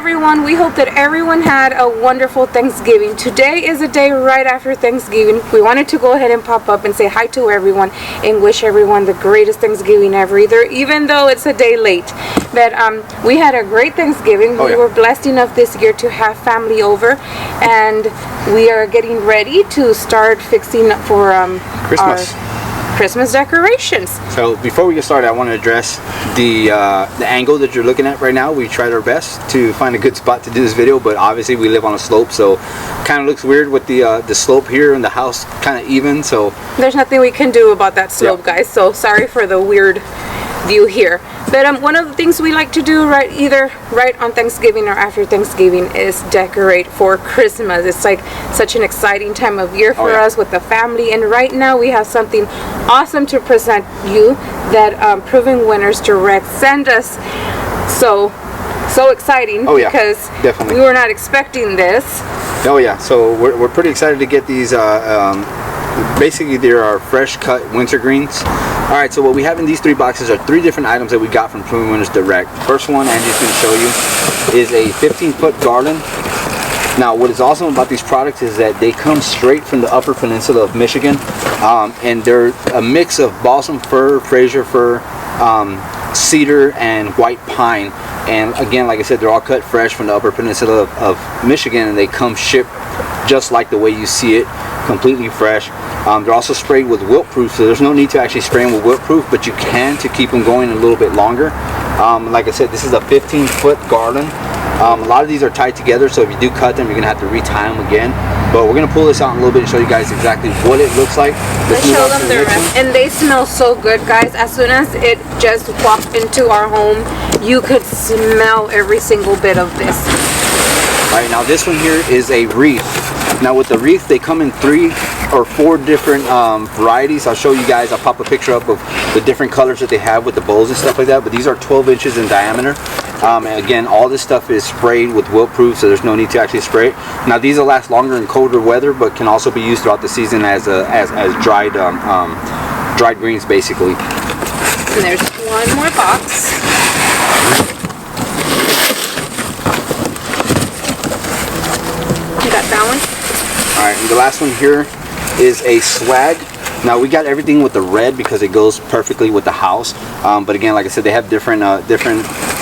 everyone. We hope that everyone had a wonderful Thanksgiving. Today is a day right after Thanksgiving. We wanted to go ahead and pop up and say hi to everyone and wish everyone the greatest Thanksgiving ever, even though it's a day late. But we had a great Thanksgiving. We were blessed enough this year to have family over, and we are getting ready to start fixing for Christmas. our Christmas decorations. So before we get started, I want to address the angle that you're looking at right now. We tried our best to find a good spot to do this video, but obviously we live on a slope, so kind of looks weird with the slope here and the house kind of even. So there's nothing we can do about that slope, guys. So sorry for the weird view here. But one of the things we like to do either right on Thanksgiving or after Thanksgiving is decorate for Christmas. It's like such an exciting time of year for us with the family, and right now we have something awesome to present you that Proving Winners Direct sent us. So exciting because definitely we were not expecting this. Oh yeah, so we're pretty excited to get these. Basically, they're our fresh cut wintergreens. Alright, so what we have in these 3 boxes are 3 different items that we got from Proving Winners Direct. First one, Angie's going to show you, is a 15-foot garland. Now, what is awesome about these products is that they come straight from the Upper Peninsula of Michigan, and they're a mix of Balsam Fir, Fraser Fir, Cedar, and white pine. And again, like I said, they're all cut fresh from the Upper Peninsula of Michigan, and they come shipped just like the way you see it, completely fresh. They're also sprayed with Wilt Pruf, so there's no need to actually spray them with Wilt Pruf, but you can to keep them going a little bit longer. Like I said, this is a 15-foot garland. A lot of these are tied together, so if you do cut them, you're going to have to retie them again. But we're going to pull this out in a little bit and show you guys exactly what it looks like. Let's show them the rest. And they smell so good, guys. As soon as it just walked into our home, you could smell every single bit of this. Alright, now this one here is a wreath. Now with the wreath, they come in 3 or 4 different varieties. I'll show you guys, I'll pop a picture up of the different colors that they have with the bowls and stuff like that, but these are 12 inches in diameter. And again, all this stuff is sprayed with Wilt Pruf, so there's no need to actually spray it. Now these will last longer in colder weather, but can also be used throughout the season as dried greens, basically. And there's one more box. You got that one? Alright, and the last one here is a swag. Now we got everything with the red because it goes perfectly with the house. But again, like I said, they have different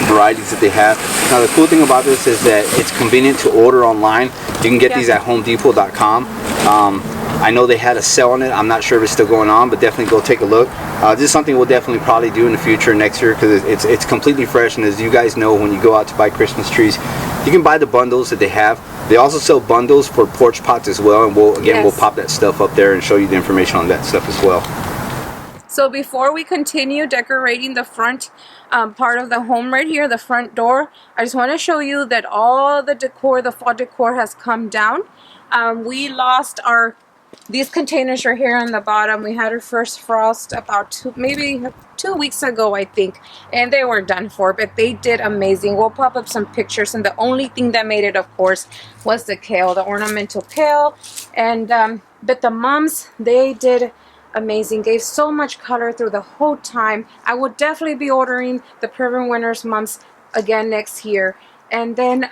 varieties that they have. Now the cool thing about this is that it's convenient to order online. You can get these at homedepot.com. I know they had a sale on it. I'm not sure if it's still going on, but definitely go take a look. This is something we'll definitely probably do in the future next year because it's completely fresh. And as you guys know, when you go out to buy Christmas trees, you can buy the bundles that they have. They also sell bundles for porch pots as well, and we'll pop that stuff up there and show you the information on that stuff as well. So before we continue decorating the front part of the home right here, the front door, I just want to show you that all the decor, the fall decor has come down. We lost these containers are here on the bottom. We had our first frost about maybe 2 weeks ago, I think, and they were done for, but they did amazing. We'll pop up some pictures, and the only thing that made it, of course, was the kale, the ornamental kale. And but the mums, they did amazing, gave so much color through the whole time. I would definitely be ordering the Proving Winners mums again next year. And then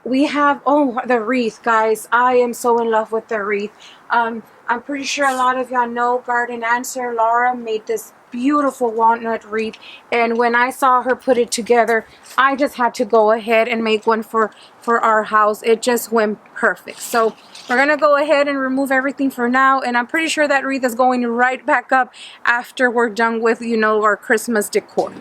we have the wreath, guys. I am so in love with the wreath. I'm pretty sure a lot of y'all know Garden Answer Laura made this beautiful walnut wreath, and when I saw her put it together, I just had to go ahead and make one for our house. It just went perfect. So we're gonna go ahead and remove everything for now, and I'm pretty sure that wreath is going right back up after we're done with, our Christmas decor.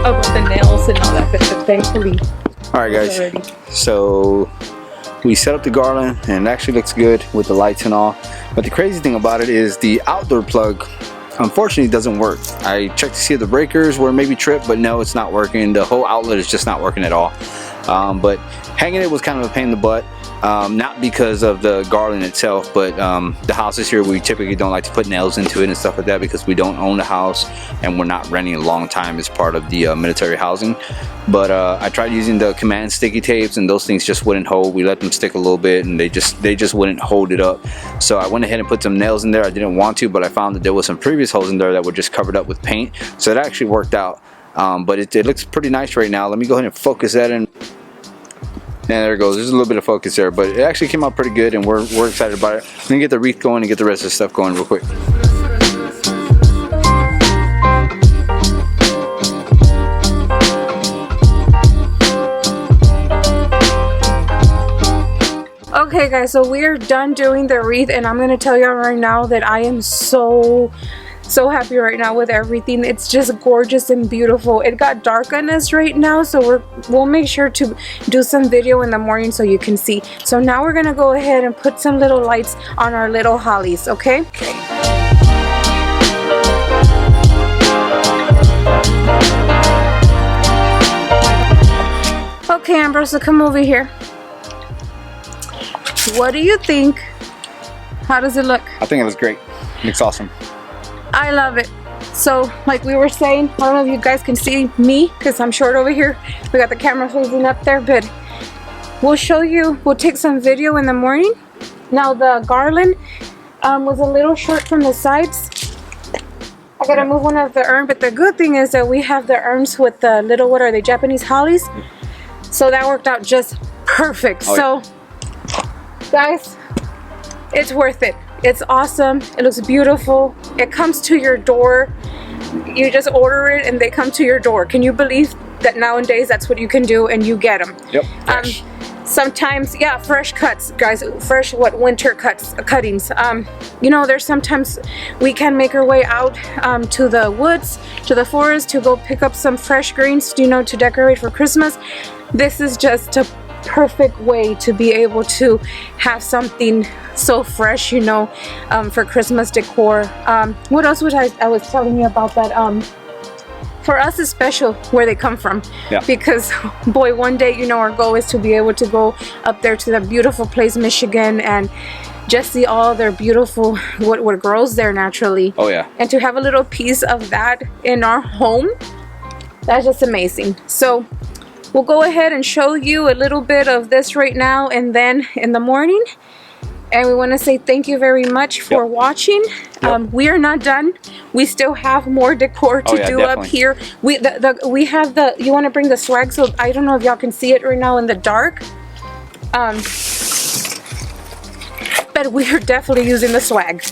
about the nails and all that, but thankfully. All right, guys. So we set up the garland, and it actually looks good with the lights and all. But the crazy thing about it is the outdoor plug, unfortunately, doesn't work. I checked to see if the breakers were maybe tripped, but no, it's not working. The whole outlet is just not working at all. But hanging it was kind of a pain in the butt. Not because of the garland itself, but the houses here, we typically don't like to put nails into it and stuff like that because we don't own the house and we're not renting a long time as part of the military housing. But I tried using the command sticky tapes, and those things just wouldn't hold. We let them stick a little bit, and they just wouldn't hold it up. So I went ahead and put some nails in there. I didn't want to, but I found that there was some previous holes in there that were just covered up with paint, so it actually worked out. But it looks pretty nice right now. Let me go ahead and focus that in. And there it goes. There's a little bit of focus there, but it actually came out pretty good, and we're excited about it. I'm gonna get the wreath going and get the rest of the stuff going real quick. Okay guys, so we're done doing the wreath, and I'm gonna tell you right now that I am so happy right now with everything. It's just gorgeous and beautiful. It got dark on us right now, so we'll make sure to do some video in the morning so you can see. So now we're gonna go ahead and put some little lights on our little hollies, okay? Okay, Ambrose, so come over here. What do you think? How does it look? I think it looks great. It looks awesome. I love it. So like we were saying, I don't know if you guys can see me because I'm short over here. We got the camera facing up there, but we'll show you, we'll take some video in the morning. Now the garland was a little short from the sides. I gotta move one of the urn, but the good thing is that we have the urns with the little, what are they, Japanese hollies? So that worked out just perfect. So guys, it's worth it. It's awesome. It looks beautiful. It comes to your door. You just order it and they come to your door. Can you believe that nowadays that's what you can do and you get them? Yep. Sometimes, yeah, fresh cuts, guys. Fresh winter cuttings. You know, there's sometimes we can make our way out to the woods, to the forest, to go pick up some fresh greens, you know, to decorate for Christmas. This is just a perfect way to be able to have something so fresh, you know, for Christmas decor. What else was I was telling you about that? For us it's special where they come from, because boy, one day, you know, our goal is to be able to go up there to the beautiful place Michigan and just see all their beautiful what grows there naturally. Oh yeah. And to have a little piece of that in our home, that's just amazing. So we'll go ahead and show you a little bit of this right now and then in the morning. And we want to say thank you very much for watching. We are not done. We still have more decor to do up here. We have the, you want to bring the swag, so I don't know if y'all can see it right now in the dark. But we are definitely using the swag.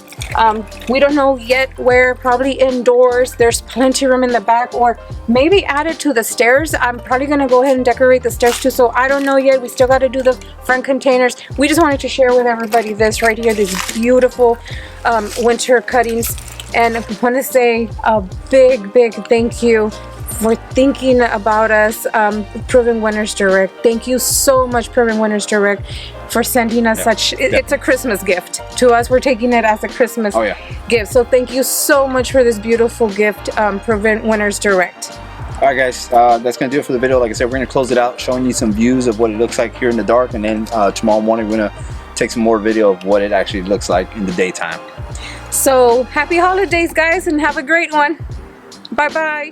We don't know yet where, probably indoors. There's plenty of room in the back, or maybe add it to the stairs. I'm probably gonna go ahead and decorate the stairs too, so I don't know yet. We still gotta do the front containers. We just wanted to share with everybody this right here, these beautiful winter cuttings. And I want to say a big thank you for thinking about us, Proven Winners Direct. Thank you so much, Proven Winners Direct, for sending us such, it's a Christmas gift. To us, we're taking it as a Christmas gift. So thank you so much for this beautiful gift, Proven Winners Direct. All right, guys, that's going to do it for the video. Like I said, we're going to close it out, showing you some views of what it looks like here in the dark. And then tomorrow morning, we're going to take some more video of what it actually looks like in the daytime. So happy holidays, guys, and have a great one. Bye-bye.